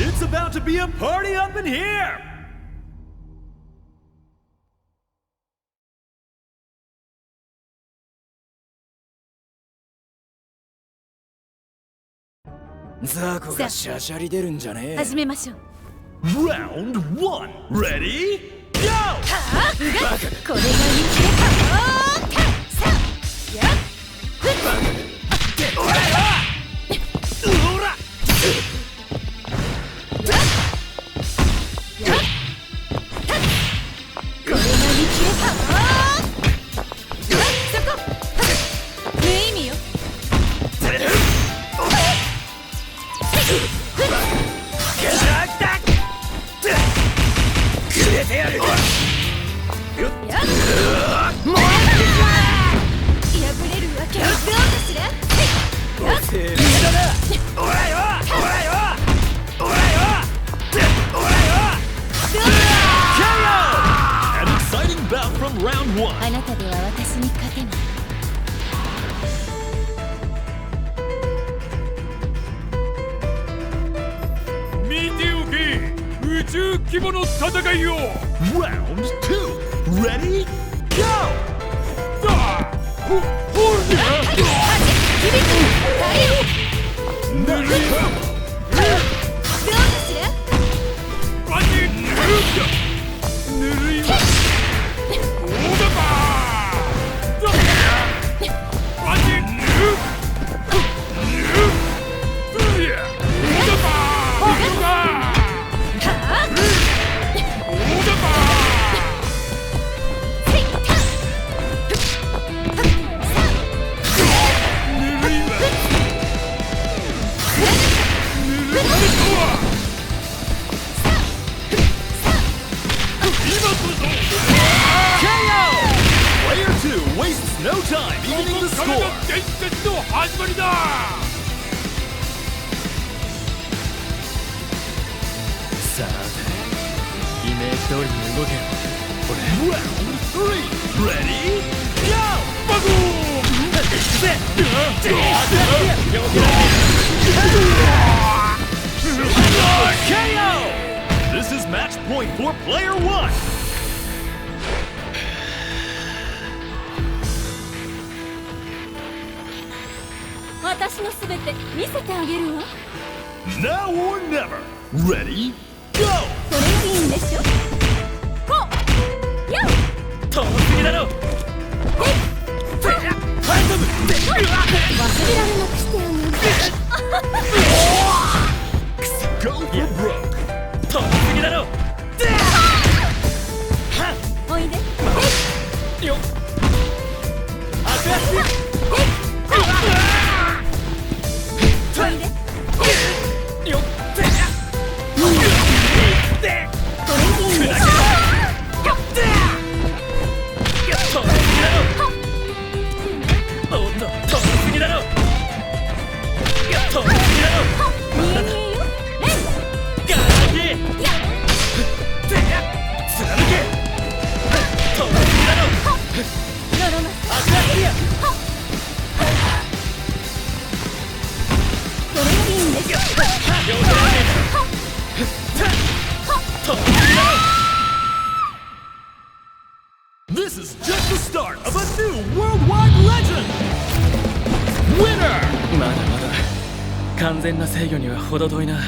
It's about to be a party up in here! ザコがシャシャリ出るんじゃねえ。始めましょう。 Round 1 Ready? Go! これが見切れた。さあ、やっおらよ！おら！これが見切れた。そこ無意味よ。くれてやる！破れるわけはどうかしら。おらよ！おらよ！おらよ！KO! An exciting bout from round 1. あなたでは私に勝てない。見ておけ、宇宙規模の戦いを。 Round 2 Ready? Go! 伝説の始まりだ。さて、イメージ通りに動けよ。Round 3 Ready? Go! バコKO! This is match point for player 1. 私のすべて見せてあげるわ。 Now or never. Ready? Go! それがいいんでしょ。こうやっ遠すぎだろ。忘れられなくしてあげる。 Go for broke. 遠すぎだろ。おいで。よっ。おいで。よっ。それがいいんでしょ。This is just the start of a new worldwide legend! Winner! まだまだ完全な制御には程遠いな。